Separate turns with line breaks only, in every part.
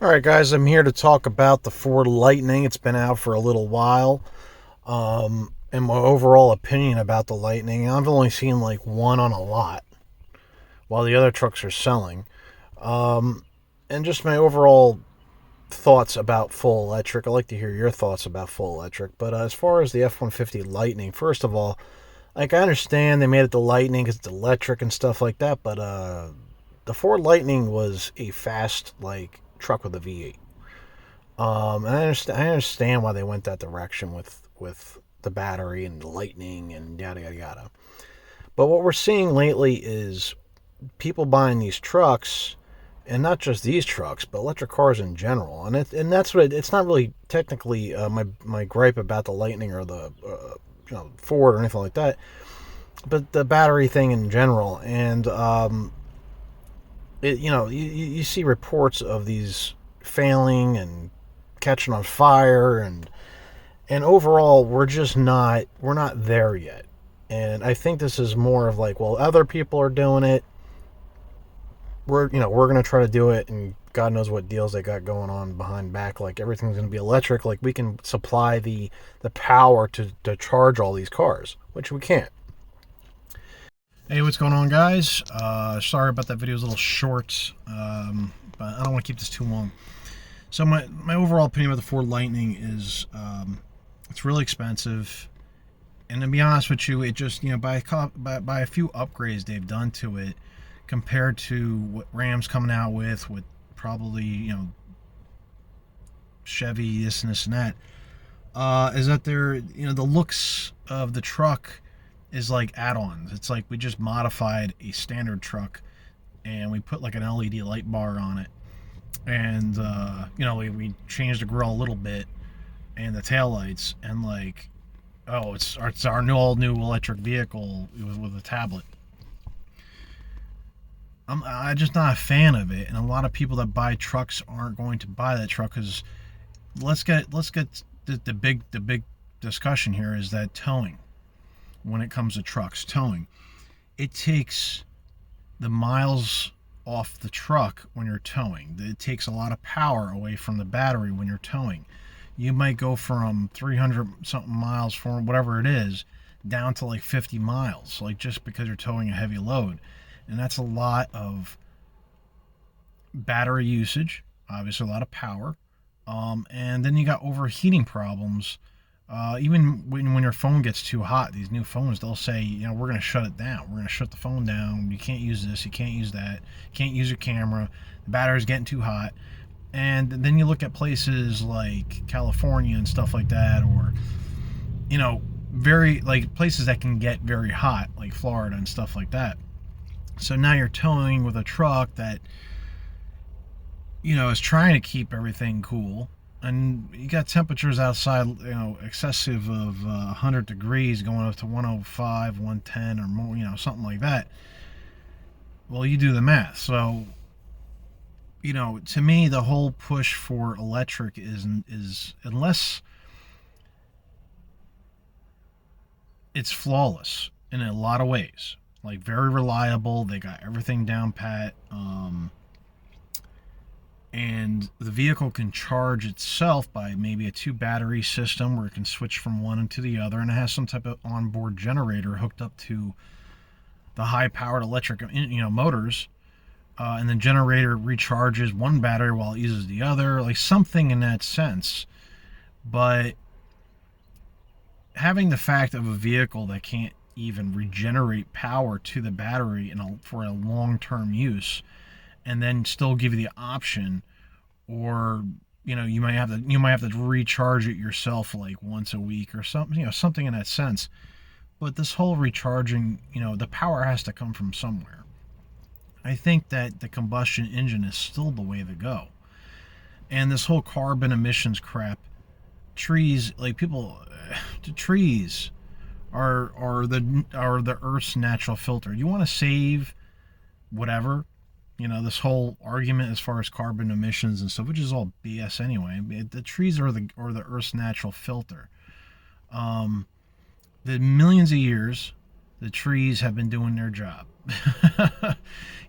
All right, guys, I'm here to talk about the Ford Lightning. It's been out for a little while. And my overall opinion about the Lightning. I've only seen like one on a lot, while the other trucks are selling. And just my overall thoughts about full electric. I'd like to hear your thoughts about full electric. But as far as the F 150 Lightning, first of all, like I understand they made it the Lightning because it's electric and stuff like that, but the Ford Lightning was a fast like truck with a V8. And I understand why they went that direction with the battery and the lightning and yada yada yada. But what we're seeing lately is people buying these trucks, and not just these trucks, but electric cars in general. And that's what it's not really technically my gripe about the Lightning or the Ford or anything like that, but the battery thing in general. And you see reports of these failing and catching on fire, and overall we're not there yet. And I think this is more of like, well, other people are doing it, we're going to try to do it, and God knows what deals they got going on behind back, like everything's going to be electric, like we can supply the power to charge all these cars, which we can't. Hey, what's going on, guys? Sorry about that video. It was a little short, but I don't want to keep this too long. So my overall opinion about the Ford Lightning is it's really expensive, and to be honest with you, it just by a few upgrades they've done to it compared to what Ram's coming out with probably Chevy this and that, is that they're the looks of the truck is like add-ons. It's like we just modified a standard truck and we put like an LED light bar on it, and we changed the grill a little bit and the tail lights, and like, oh, it's our all new electric vehicle with a tablet. I'm just not a fan of it, and a lot of people that buy trucks aren't going to buy that truck because let's get the big discussion here is that towing. When it comes to trucks, towing, it takes the miles off the truck when you're towing. It takes a lot of power away from the battery when you're towing. You might go from 300 something miles for whatever it is down to like 50 miles, like just because you're towing a heavy load. And that's a lot of battery usage, obviously a lot of power. And then you got overheating problems. Even when your phone gets too hot, these new phones, they'll say, we're going to shut it down. We're going to shut the phone down. You can't use this. You can't use that. You can't use your camera. The battery's getting too hot. And then you look at places like California and stuff like that, or, very, like, places that can get very hot, like Florida and stuff like that. So now you're towing with a truck that, is trying to keep everything cool, and you got temperatures outside, excessive of 100 degrees going up to 105, 110 or more, something like that. Well, you do the math. So, to me, the whole push for electric is unless it's flawless in a lot of ways, like very reliable. They got everything down pat. And the vehicle can charge itself by maybe a two battery system where it can switch from one to the other, and it has some type of onboard generator hooked up to the high powered electric motors, and the generator recharges one battery while it uses the other, like something in that sense. But having the fact of a vehicle that can't even regenerate power to the battery for a long-term use, and then still give you the option, or you might have to recharge it yourself like once a week or something, something in that sense. But this whole recharging, the power has to come from somewhere. I think that the combustion engine is still the way to go. And this whole carbon emissions crap, trees, like people, the trees are the Earth's natural filter. You want to save whatever, this whole argument as far as carbon emissions and stuff, which is all BS anyway. The trees are the Earth's natural filter. The millions of years, the trees have been doing their job.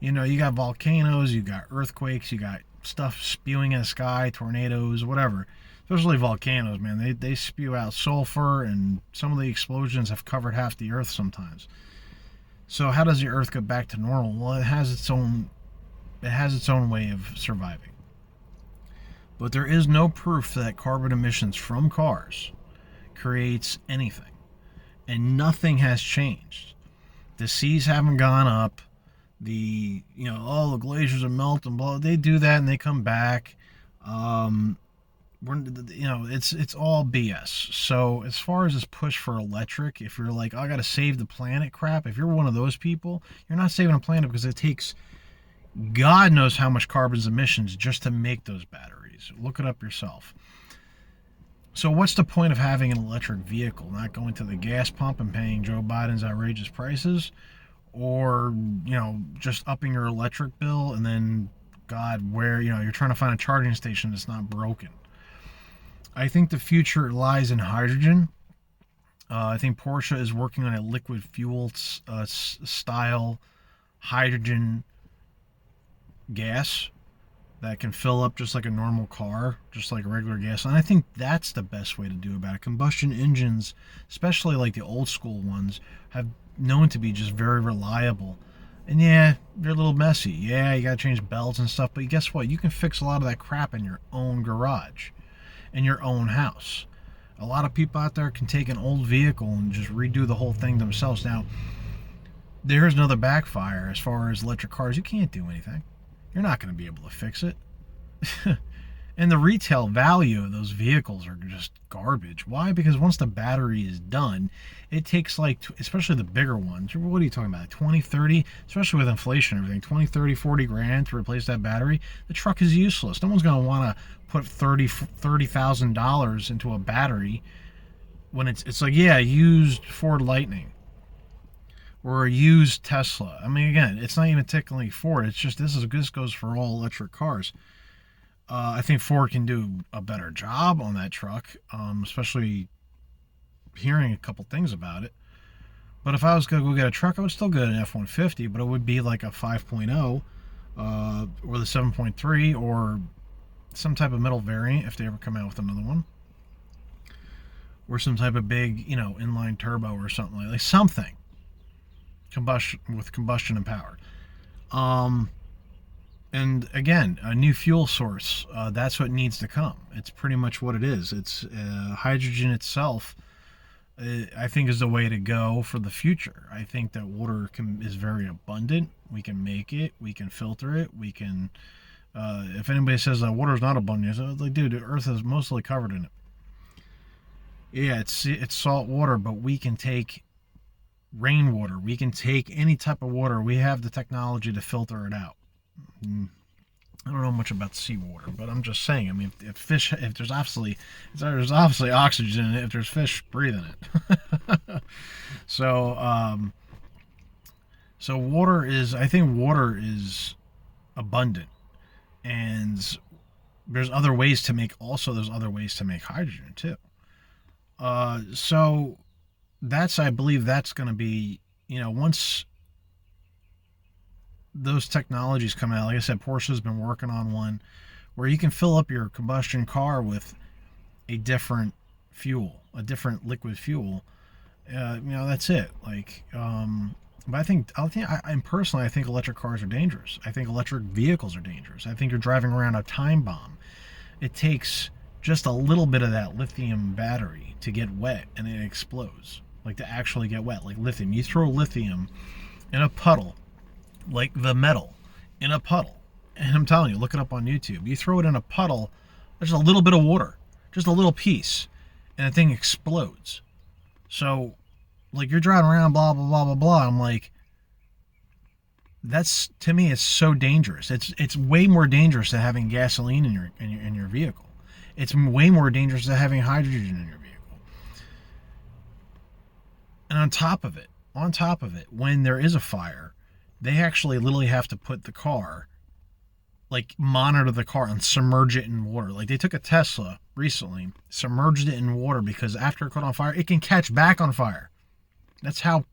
You got volcanoes, you got earthquakes, you got stuff spewing in the sky, tornadoes, whatever. Especially volcanoes, man. They spew out sulfur, and some of the explosions have covered half the earth sometimes. So how does the earth go back to normal? Well, it has its own way of surviving. But there is no proof that carbon emissions from cars creates anything. And nothing has changed. The seas haven't gone up. The glaciers are melting, blah. They do that and they come back. It's all BS. So as far as this push for electric, if you're like, I got to save the planet crap, if you're one of those people, you're not saving the planet, because it takes God knows how much carbon emissions just to make those batteries. Look it up yourself. So what's the point of having an electric vehicle? Not going to the gas pump and paying Joe Biden's outrageous prices, or just upping your electric bill, and then God, where you're trying to find a charging station that's not broken. I think the future lies in hydrogen. I think Porsche is working on a liquid fuel style hydrogen gas that can fill up just like a normal car, just like a regular gas. And I think that's the best way to do about it. Combustion engines, especially like the old school ones, have known to be just very reliable. And yeah, they're a little messy. Yeah, you got to change belts and stuff. But guess what? You can fix a lot of that crap in your own garage, in your own house. A lot of people out there can take an old vehicle and just redo the whole thing themselves. Now, there's another backfire as far as electric cars. You can't do anything. You're not going to be able to fix it. And the retail value of those vehicles are just garbage. Why? Because once the battery is done, it takes especially the bigger ones. What are you talking about? 20, 30, especially with inflation and everything, 20, 30, 40 grand to replace that battery. The truck is useless. No one's going to want to put $30,000 into a battery when it's like, yeah, used Ford Lightning or a used Tesla. I mean, again, it's not even technically Ford. It's just this goes for all electric cars. I think Ford can do a better job on that truck, especially hearing a couple things about it. But if I was going to go get a truck, I would still get an F-150, but it would be like a 5.0 or the 7.3 or some type of middle variant if they ever come out with another one. Or some type of big, inline turbo or something like something. Combustion and power. And again, a new fuel source, that's what needs to come. It's pretty much what it is. It's hydrogen itself, I think, is the way to go for the future. I think that water is very abundant. We can make it. We can filter it. We can, if anybody says that water is not abundant, it's like, dude, the earth is mostly covered in it. Yeah, it's salt water, but we can take rainwater. We can take any type of water. We have the technology to filter it out. I don't know much about seawater, but I'm just saying. I mean, if there's obviously oxygen in it. If there's fish breathing it, so water is. I think water is abundant, and there's other ways to make. Also, there's other ways to make hydrogen too. So I believe that's going to be, once those technologies come out. Like I said, Porsche's been working on one where you can fill up your combustion car with a different fuel, a different liquid fuel. That's it. But I think personally, I think electric cars are dangerous. I think electric vehicles are dangerous. I think you're driving around a time bomb. It takes just a little bit of that lithium battery to get wet and it explodes. Like to actually get wet, like lithium. You throw lithium in a puddle, like the metal in a puddle, and I'm telling you, look it up on YouTube. You throw it in a puddle, there's a little bit of water, just a little piece, and the thing explodes. So, like, you're driving around, blah blah blah blah blah. I'm like, that's, to me, it's so dangerous. It's way more dangerous than having gasoline in your vehicle. It's way more dangerous than having hydrogen in your vehicle. And on top of it, when there is a fire, they actually literally have to put the car, monitor the car and submerge it in water. Like, they took a Tesla recently, submerged it in water, because after it caught on fire, it can catch back on fire. That's how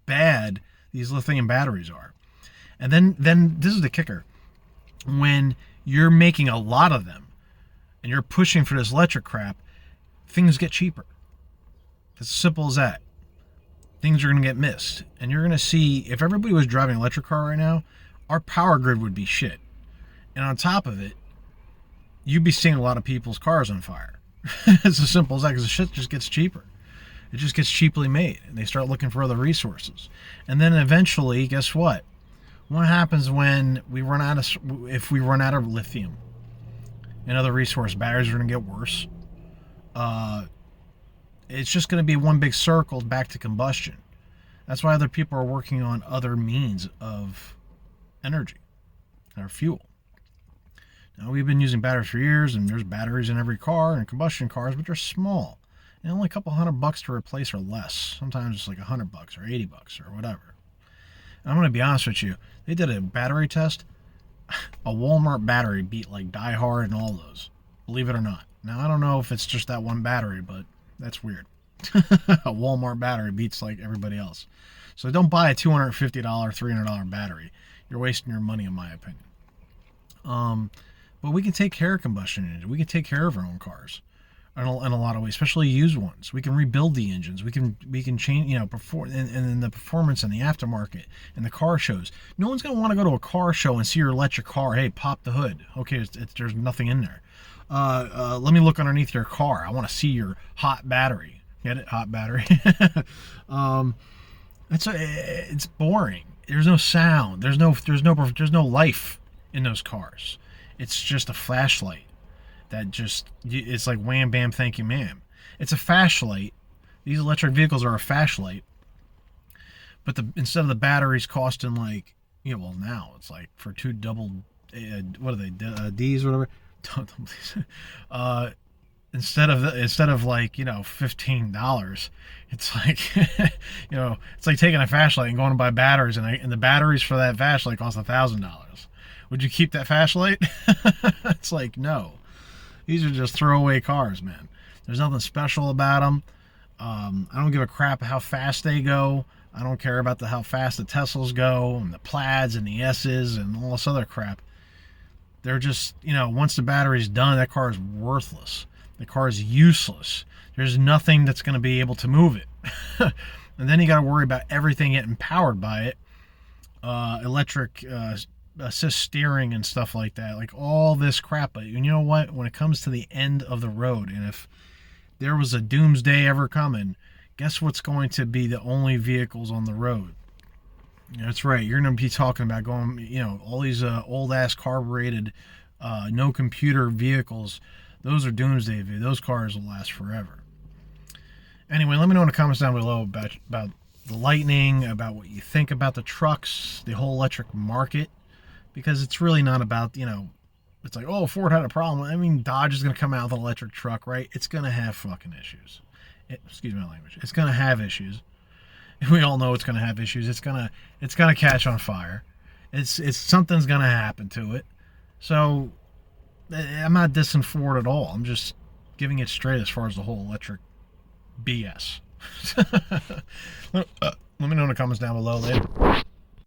bad these lithium batteries are. And then this is the kicker. when you're making a lot of them and you're pushing for this electric crap, things get cheaper. It's as simple as that. Things are going to get missed. And you're going to see, if everybody was driving an electric car right now, our power grid would be shit. And on top of it, you'd be seeing a lot of people's cars on fire. It's as simple as that, because the shit just gets cheaper. It just gets cheaply made, and they start looking for other resources. And then eventually, guess what? What happens when we run out of, if we run out of lithium and other resource, batteries are going to get worse. It's just going to be one big circle back to combustion. That's why other people are working on other means of energy or fuel. Now, we've been using batteries for years, and there's batteries in every car and combustion cars, but they're small. And only a couple $100 to replace or less. Sometimes it's like $100 or $80 or whatever. And I'm going to be honest with you. They did a battery test. A Walmart battery beat like Die Hard and all those. Believe it or not. Now, I don't know if it's just that one battery, but that's weird. A Walmart battery beats like everybody else. So don't buy a $250, $300 battery. You're wasting your money, in my opinion. But we can take care of combustion engines. We can take care of our own cars in a lot of ways, especially used ones. We can rebuild the engines. We can change, and the performance and the aftermarket and the car shows. No one's going to want to go to a car show and see your electric car. Hey, pop the hood. Okay, there's nothing in there. Let me look underneath your car. I want to see your hot battery. Get it? Hot battery. It's boring. There's no sound. There's no life in those cars. It's just a flashlight that it's like wham bam thank you ma'am. It's a flashlight. These electric vehicles are a flashlight, but instead of the batteries costing like, now it's like for two double what are they, D's or whatever, instead of like $15, it's like it's like taking a flashlight and going to buy batteries, and the batteries for that flashlight cost $1,000. Would you keep that flashlight? It's like, no. These are just throwaway cars, man. There's nothing special about them. I don't give a crap how fast they go. I don't care about how fast the Teslas go and the Plaids and the S's and all this other crap. They're just, once the battery's done, that car is worthless. The car is useless. There's nothing that's going to be able to move it. And then you got to worry about everything getting powered by it. Electric assist steering and stuff like that, like all this crap. But you know what, when it comes to the end of the road, and if there was a doomsday ever coming, guess what's going to be the only vehicles on the road? That's right, you're going to be talking about going, all these old ass carbureted no computer vehicles. Those are doomsday vehicles. Those cars will last forever. Anyway, let me know in the comments down below about the Lightning, about what you think about the trucks, the whole electric market. Because it's really not about, it's like, oh, Ford had a problem. I mean, Dodge is going to come out with an electric truck, right? It's going to have fucking issues. Excuse my language. It's going to have issues. We all know it's going to have issues. It's going to catch on fire. It's something's going to happen to it. So I'm not dissing Ford at all. I'm just giving it straight as far as the whole electric BS. Let me know in the comments down below later.